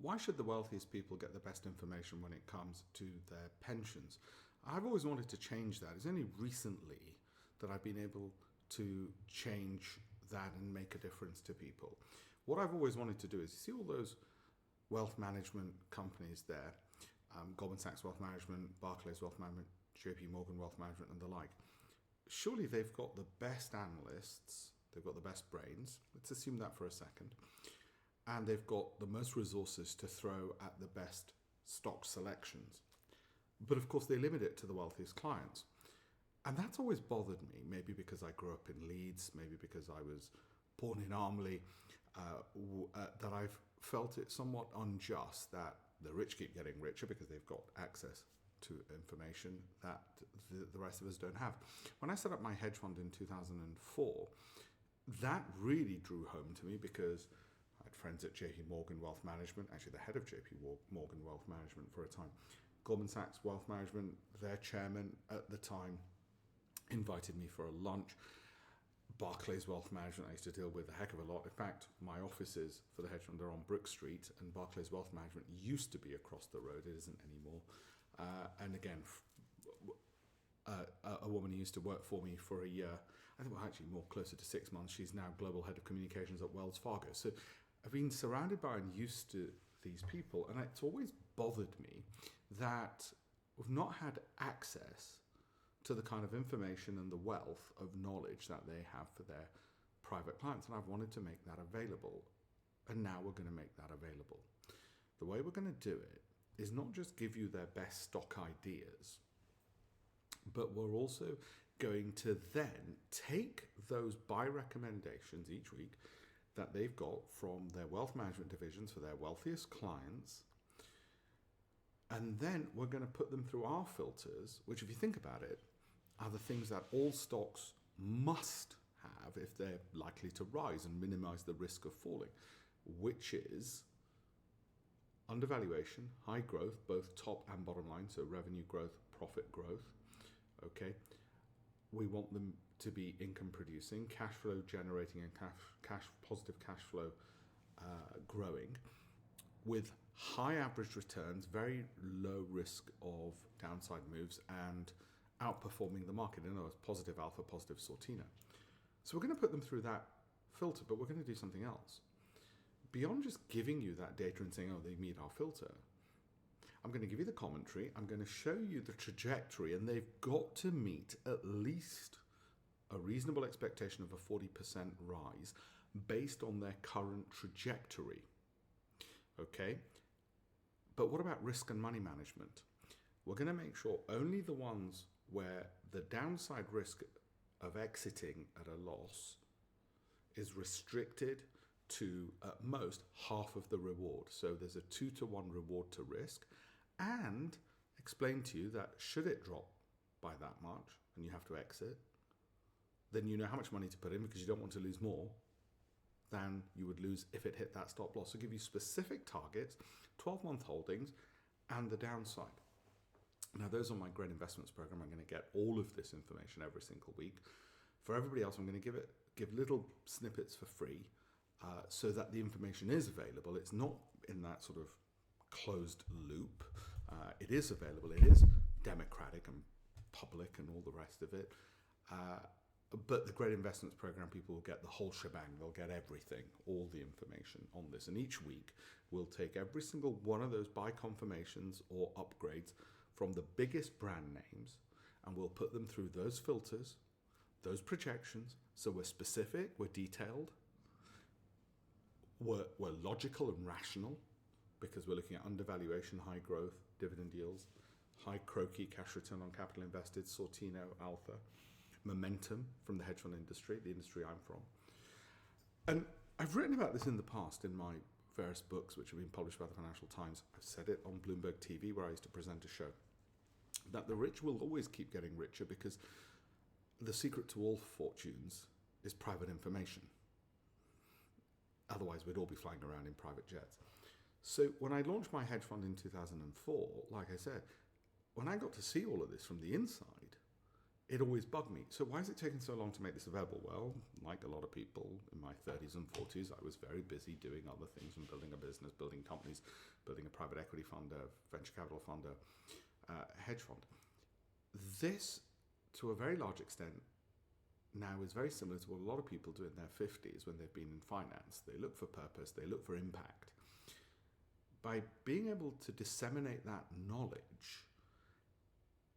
Why should the wealthiest people get the best information when it comes to their pensions? I've always wanted to change that. It's only recently that I've been able to change that and make a difference to people. What I've always wanted to do is, you see all those wealth management companies there, Goldman Sachs Wealth Management, Barclays Wealth Management, JP Morgan Wealth Management and the like. Surely they've got the best analysts, they've got the best brains, let's assume that for a second, and they've got the most resources to throw at the best stock selections. But of course they limit it to the wealthiest clients. And that's always bothered me, maybe because I grew up in Leeds, maybe because I was born in Armley, that I've felt it somewhat unjust that the rich keep getting richer because they've got access to information that the rest of us don't have. When I set up my hedge fund in 2004, that really drew home to me because I had friends at JP Morgan Wealth Management, actually the head of JP Morgan Wealth Management for a time, Goldman Sachs Wealth Management, their chairman at the time, invited me for a lunch. Barclays Wealth Management I used to deal with a heck of a lot. In fact, my offices for the hedge fund are on Brook Street, and Barclays Wealth Management used to be across the road. It isn't anymore. And again, a woman who used to work for me for a year, I think, well, actually more closer to 6 months, she's now global head of communications at Wells Fargo. So I've been surrounded by and used to these people, and it's always bothered me that we've not had access to the kind of information and the wealth of knowledge that they have for their private clients. And I've wanted to make that available. And now we're going to make that available. The way we're going to do it is not just give you their best stock ideas, but we're also going to then take those buy recommendations each week that they've got from their wealth management divisions for their wealthiest clients. And then we're going to put them through our filters, which, if you think about it, are the things that all stocks must have if they're likely to rise and minimize the risk of falling, which is undervaluation, high growth, both top and bottom line, so revenue growth, profit growth. Okay, we want them to be income producing, cash flow generating, and positive cash flow growing, with high average returns, very low risk of downside moves, and outperforming the market. In other words, positive alpha, positive Sortino. So we're going to put them through that filter, but we're going to do something else. Beyond just giving you that data and saying, oh, they meet our filter, I'm going to give you the commentary, I'm going to show you the trajectory, and they've got to meet at least a reasonable expectation of a 40% rise based on their current trajectory. Okay? But what about risk and money management? We're going to make sure only the ones where the downside risk of exiting at a loss is restricted to at most half of the reward. So there's a 2-to-1 reward to risk, and explain to you that should it drop by that much and you have to exit, then you know how much money to put in because you don't want to lose more than you would lose if it hit that stop loss. So give you specific targets, 12-month holdings, and the downside. Now, those on my Great Investments program, I'm going to get all of this information every single week. For everybody else, I'm going to give little snippets for free so that the information is available. It's not in that sort of closed loop. It is available. It is democratic and public and all the rest of it. But the Great Investments program, people will get the whole shebang. They'll get everything, all the information on this. And each week, we'll take every single one of those buy confirmations or upgrades from the biggest brand names, and we'll put them through those filters, those projections. So we're specific, we're detailed, we're logical and rational, because we're looking at undervaluation, high growth, dividend yields, high CROCI, cash return on capital invested, Sortino, alpha, momentum from the hedge fund industry, the industry I'm from. And I've written about this in the past in my various books, which have been published by the Financial Times. I've said it on Bloomberg TV, where I used to present a show, that the rich will always keep getting richer because the secret to all fortunes is private information. Otherwise, we'd all be flying around in private jets. So when I launched my hedge fund in 2004, like I said, when I got to see all of this from the inside, it always bugged me. So why is it taking so long to make this available? Well, like a lot of people in my 30s and 40s, I was very busy doing other things and building a business, building companies, building a private equity fund, a venture capital fund, a hedge fund. This, to a very large extent, now is very similar to what a lot of people do in their 50s when they've been in finance. They look for purpose, they look for impact. By being able to disseminate that knowledge,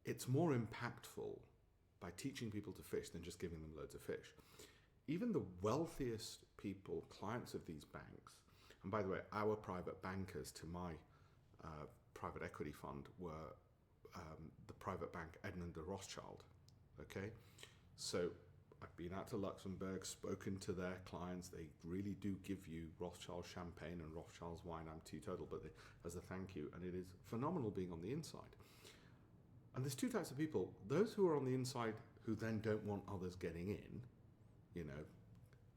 it's more impactful by teaching people to fish than just giving them loads of fish. Even the wealthiest people, clients of these banks, and by the way, our private bankers to my private equity fund were the private bank Edmund de Rothschild. Okay, so I've been out to Luxembourg, spoken to their clients. They really do give you Rothschild champagne and Rothschild's wine. I'm teetotal, but as a thank you, and it is phenomenal being on the inside. And there's two types of people: those who are on the inside who then don't want others getting in. You know,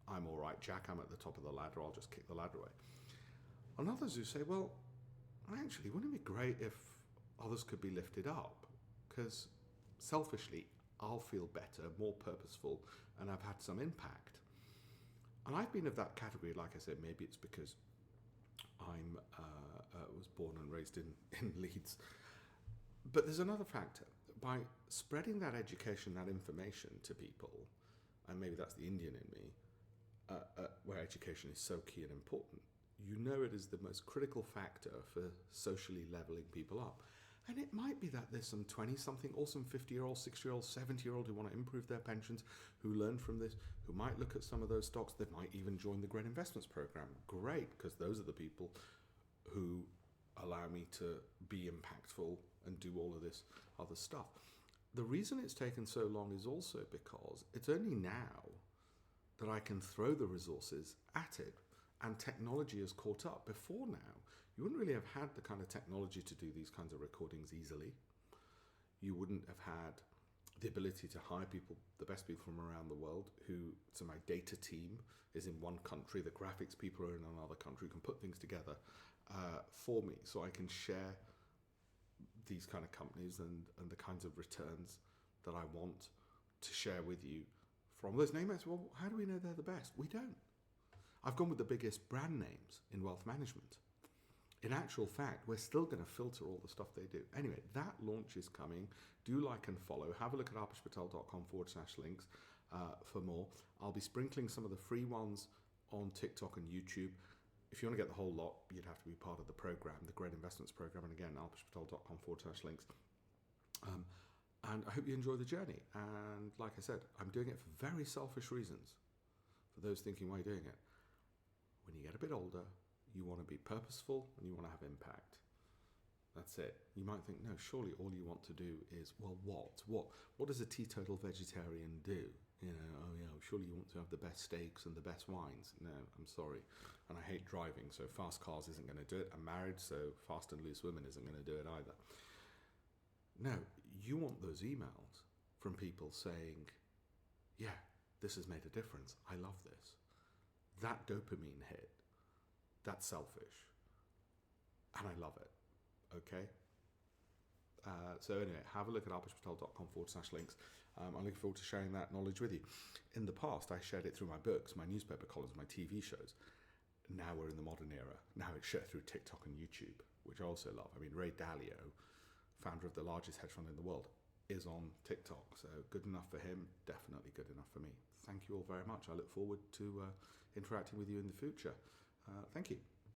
I'm all right, Jack, I'm at the top of the ladder, I'll just kick the ladder away. And others who say, well, actually, wouldn't it be great if others could be lifted up? Because selfishly, I'll feel better, more purposeful, and I've had some impact. And I've been of that category, like I said, maybe it's because I'm was born and raised in Leeds. But there's another factor. By spreading that education, that information to people, and maybe that's the Indian in me, where education is so key and important, you know it is the most critical factor for socially leveling people up. And it might be that there's some 20-something or some 50-year-old, 60-year-old, 70-year-old who want to improve their pensions, who learn from this, who might look at some of those stocks, that might even join the Great Investments Program. Great, because those are the people who allow me to be impactful and do all of this other stuff. The reason it's taken so long is also because it's only now that I can throw the resources at it, and technology has caught up. Before now, you wouldn't really have had the kind of technology to do these kinds of recordings easily. You wouldn't have had the ability to hire people, the best people from around the world, so my data team is in one country, the graphics people are in another country, can put things together for me, so I can share these kind of companies and the kinds of returns that I want to share with you from those names. Well, how do we know they're the best? We don't. I've gone with the biggest brand names in wealth management. In actual fact, we're still going to filter all the stuff they do. Anyway, that launch is coming. Do like and follow. Have a look at alpeshpatel.com/links for more. I'll be sprinkling some of the free ones on TikTok and YouTube. If you want to get the whole lot, you'd have to be part of the program, the Great Investments Program. And again, alpeshpatel.com/links. And I hope you enjoy the journey. And like I said, I'm doing it for very selfish reasons. For those thinking, why are you doing it? When you get a bit older, you want to be purposeful and you want to have impact. That's it. You might think, no, surely all you want to do is, well, what does a teetotal vegetarian do? You know, oh yeah, surely you want to have the best steaks and the best wines. No, I'm sorry. And I hate driving, so fast cars isn't going to do it. I'm married, so fast and loose women isn't going to do it either. No, you want those emails from people saying, yeah, this has made a difference. I love this. That dopamine hit, that's selfish. And I love it. Okay? So anyway, have a look at alpeshpatel.com/links. I'm looking forward to sharing that knowledge with you. In the past, I shared it through my books, my newspaper columns, my TV shows. Now we're in the modern era. Now it's shared through TikTok and YouTube, which I also love. I mean, Ray Dalio, founder of the largest hedge fund in the world, is on TikTok. So good enough for him, definitely good enough for me. Thank you all very much. I look forward to interacting with you in the future. Thank you.